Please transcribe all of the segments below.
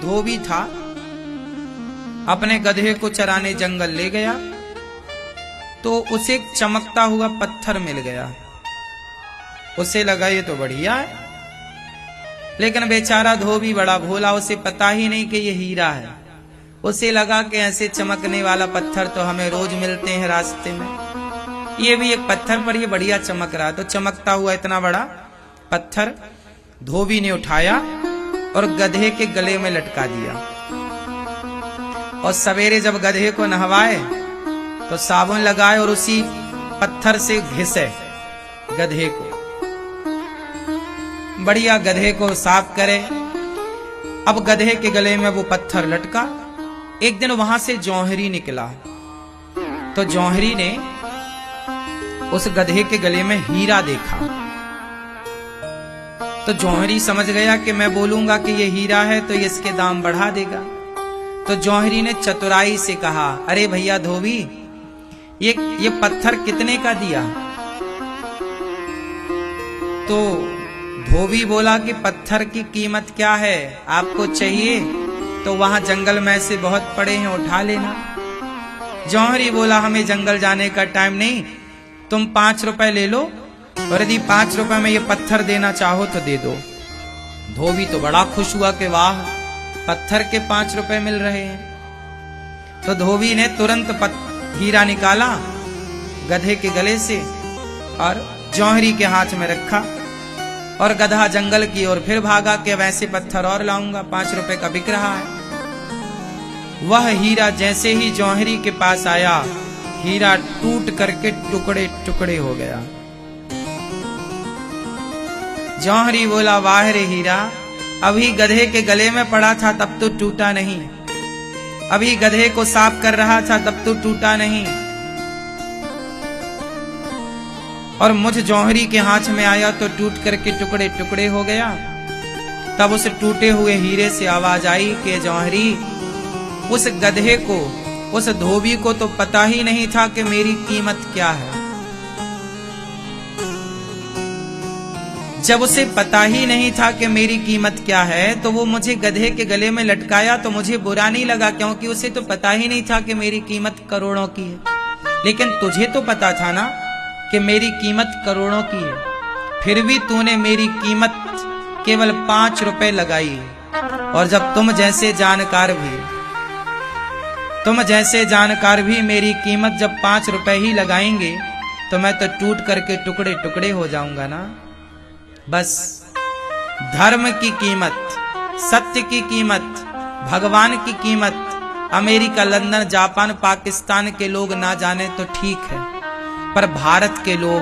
धोबी था, अपने गधे को चराने जंगल ले गया तो उसे एक चमकता हुआ पत्थर मिल गया। उसे लगा ये तो बढ़िया है, लेकिन बेचारा धोबी बड़ा भोला, उसे पता ही नहीं कि ये हीरा है। उसे लगा कि ऐसे चमकने वाला पत्थर तो हमें रोज मिलते हैं रास्ते में, ये भी एक पत्थर पर ये बढ़िया चमक रहा। तो चमकता हुआ इतना बड़ा पत्थर धोबी ने उठाया और गधे के गले में लटका दिया। और सवेरे जब गधे को नहवाए तो साबुन लगाए और उसी पत्थर से घिसे गधे को, बढ़िया गधे को साफ करे। अब गधे के गले में वो पत्थर लटका। एक दिन वहां से जौहरी निकला तो जौहरी ने उस गधे के गले में हीरा देखा। तो जौहरी समझ गया कि मैं बोलूंगा कि ये हीरा है तो इसके दाम बढ़ा देगा। तो जौहरी ने चतुराई से कहा, अरे भैया धोबी, ये पत्थर कितने का दिया? तो धोबी बोला कि पत्थर की कीमत क्या है, आपको चाहिए तो वहां जंगल में से बहुत पड़े हैं, उठा लेना। जौहरी बोला, हमें जंगल जाने का टाइम नहीं, तुम 5 रुपए ले लो और यदि 5 रुपए में ये पत्थर देना चाहो तो दे दो। धोबी तो बड़ा खुश हुआ कि वाह, पत्थर के 5 रुपए मिल रहे हैं। तो धोबी ने तुरंत हीरा निकाला गधे के गले से और जौहरी के हाथ में रखा और गधा जंगल की ओर फिर भागा कि वैसे पत्थर और लाऊंगा, 5 रुपए का बिक रहा है। वह हीरा जैसे ही जौहरी के पास आया, हीरा टूट करके टुकड़े टुकड़े हो गया। जौहरी बोला, वाह रे हीरा, अभी गधे के गले में पड़ा था तब तो टूटा नहीं, अभी गधे को साफ कर रहा था तब तो टूटा नहीं, और मुझ जौहरी के हाथ में आया तो टूट करके टुकड़े टुकड़े हो गया। तब उस टूटे हुए हीरे से आवाज आई कि जौहरी, उस गधे को, उस धोबी को तो पता ही नहीं था कि मेरी कीमत क्या है। जब उसे पता ही नहीं था कि मेरी कीमत क्या है तो वो मुझे गधे के गले में लटकाया तो मुझे बुरा नहीं लगा, क्योंकि उसे तो पता ही नहीं था कि मेरी कीमत करोड़ों की है। लेकिन तुझे तो पता था ना कि मेरी कीमत करोड़ों की है, फिर भी तूने मेरी कीमत केवल 5 रुपए लगाई। और जब तुम जैसे जानकार भी मेरी कीमत जब 5 रुपए ही लगाएंगे तो मैं तो टूट करके टुकड़े टुकड़े हो जाऊंगा ना। बस धर्म की कीमत, सत्य की कीमत, भगवान की कीमत अमेरिका, लंदन, जापान, पाकिस्तान के लोग ना जाने तो ठीक है, पर भारत के लोग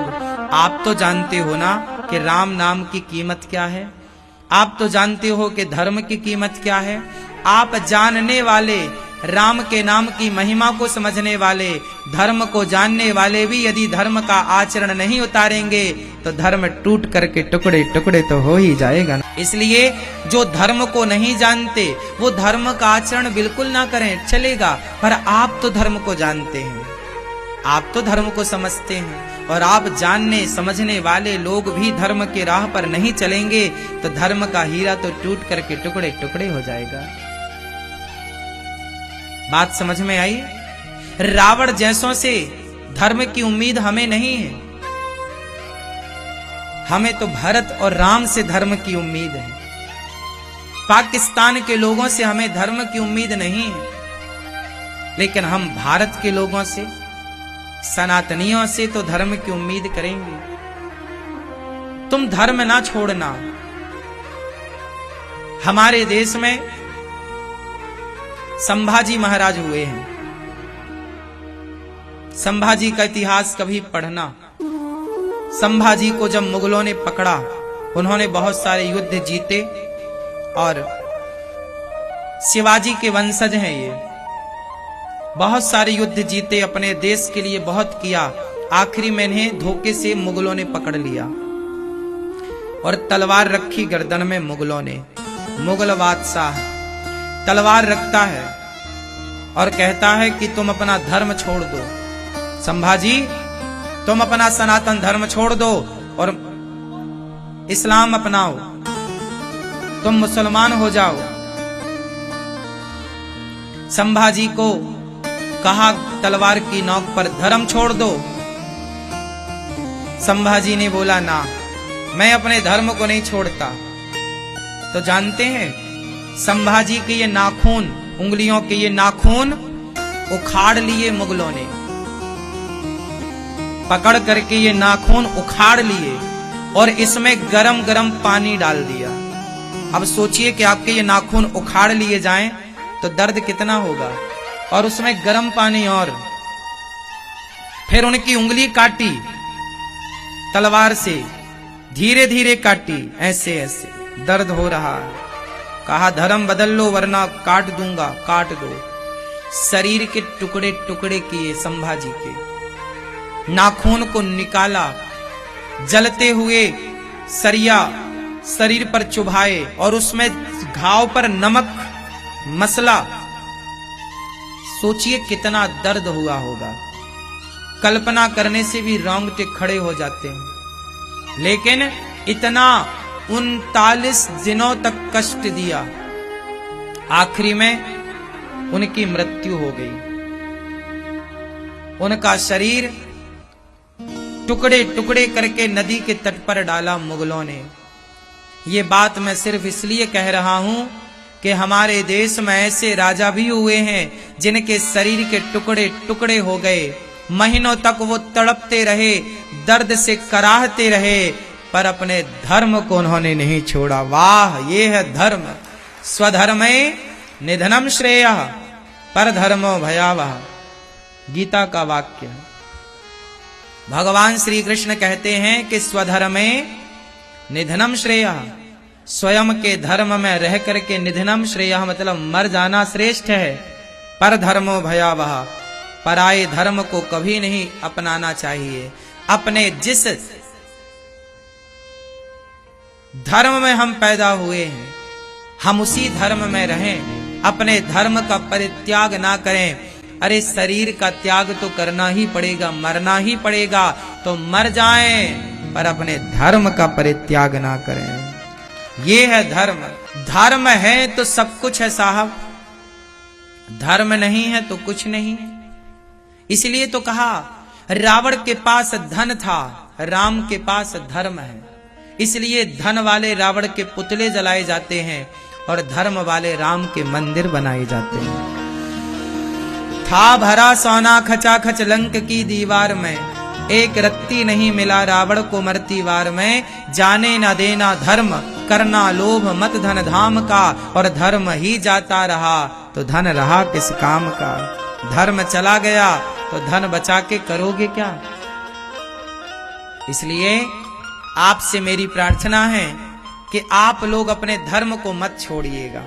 आप तो जानते हो ना कि राम नाम की कीमत क्या है, आप तो जानते हो कि धर्म की कीमत क्या है। आप जानने वाले, राम के नाम की महिमा को समझने वाले, धर्म को जानने वाले भी यदि धर्म का आचरण नहीं उतारेंगे तो धर्म टूट करके टुकड़े टुकड़े तो हो ही जाएगा ना। इसलिए जो धर्म को नहीं जानते वो धर्म का आचरण बिल्कुल ना करें, चलेगा, पर आप तो धर्म को जानते हैं, आप तो धर्म को समझते हैं, और आप जानने समझने वाले लोग भी धर्म के राह पर नहीं चलेंगे तो धर्म का हीरा तो टूट करके टुकड़े टुकड़े हो जाएगा। बात समझ में आई? रावण जैसों से धर्म की उम्मीद हमें नहीं है, हमें तो भरत और राम से धर्म की उम्मीद है। पाकिस्तान के लोगों से हमें धर्म की उम्मीद नहीं है, लेकिन हम भारत के लोगों से, सनातनियों से तो धर्म की उम्मीद करेंगे। तुम धर्म ना छोड़ना। हमारे देश में संभाजी महाराज हुए हैं। संभाजी का इतिहास कभी पढ़ना। संभाजी को जब मुगलों ने पकड़ा, उन्होंने बहुत सारे युद्ध जीते और शिवाजी के वंशज हैं ये, बहुत सारे युद्ध जीते, अपने देश के लिए बहुत किया। आखिरी में इन्हें धोखे से मुगलों ने पकड़ लिया और तलवार रखी गर्दन में मुगलों ने। मुगल बादशाह तलवार रखता है और कहता है कि तुम अपना धर्म छोड़ दो, संभाजी तुम अपना सनातन धर्म छोड़ दो और इस्लाम अपनाओ, तुम मुसलमान हो जाओ। संभाजी को कहा तलवार की नोक पर धर्म छोड़ दो। संभाजी ने बोला ना, मैं अपने धर्म को नहीं छोड़ता। तो जानते हैं संभाजी के ये नाखून, उंगलियों के ये नाखून उखाड़ लिए मुगलों ने, पकड़ करके ये नाखून उखाड़ लिए और इसमें गरम गरम पानी डाल दिया। अब सोचिए कि आपके ये नाखून उखाड़ लिए जाएं तो दर्द कितना होगा, और उसमें गरम पानी। और फिर उनकी उंगली काटी तलवार से, धीरे धीरे काटी, ऐसे ऐसे दर्द हो रहा है। कहा धर्म बदल लो वरना काट दूंगा, काट दो। शरीर के टुकड़े टुकड़े किए संभाजी के, नाखून को निकाला, जलते हुए सरिया शरीर पर चुभाए और उसमें घाव पर नमक मसला। सोचिए कितना दर्द हुआ होगा, कल्पना करने से भी रोंगटे खड़े हो जाते हैं। लेकिन इतना 39 दिनों तक कष्ट दिया, आखिरी में उनकी मृत्यु हो गई। उनका शरीर टुकड़े टुकड़े करके नदी के तट पर डाला मुगलों ने। ये बात मैं सिर्फ इसलिए कह रहा हूं कि हमारे देश में ऐसे राजा भी हुए हैं जिनके शरीर के टुकड़े टुकड़े हो गए, महीनों तक वो तड़पते रहे, दर्द से कराहते रहे, पर अपने धर्म को उन्होंने नहीं छोड़ा। वाह, ये है धर्म। स्वधर्मे निधनम श्रेयः पर धर्मो भयावह, गीता का वाक्य। भगवान श्री कृष्ण कहते हैं कि स्वधर्मे निधनम श्रेयः, स्वयं के धर्म में रह करके निधनम श्रेयः मतलब मर जाना श्रेष्ठ है। पर धर्मो भयावह, पराये धर्म को कभी नहीं अपनाना चाहिए। अपने जिस धर्म में हम पैदा हुए हैं हम उसी धर्म में रहें, अपने धर्म का परित्याग ना करें। अरे शरीर का त्याग तो करना ही पड़ेगा, मरना ही पड़ेगा, तो मर जाएं, पर अपने धर्म का परित्याग ना करें। ये है धर्म। धर्म है तो सब कुछ है साहब, धर्म नहीं है तो कुछ नहीं है। इसलिए तो कहा रावण के पास धन था, राम के पास धर्म है। इसलिए धन वाले रावण के पुतले जलाए जाते हैं और धर्म वाले राम के मंदिर बनाए जाते हैं। था भरा सोना खचा खच लंक की दीवार में, एक रत्ती नहीं मिला रावण को मरती वार में। जाने न देना धर्म, करना लोभ मत धन धाम का, और धर्म ही जाता रहा तो धन रहा किस काम का। धर्म चला गया तो धन बचा के करोगे क्या। इसलिए आपसे मेरी प्रार्थना है कि आप लोग अपने धर्म को मत छोड़िएगा।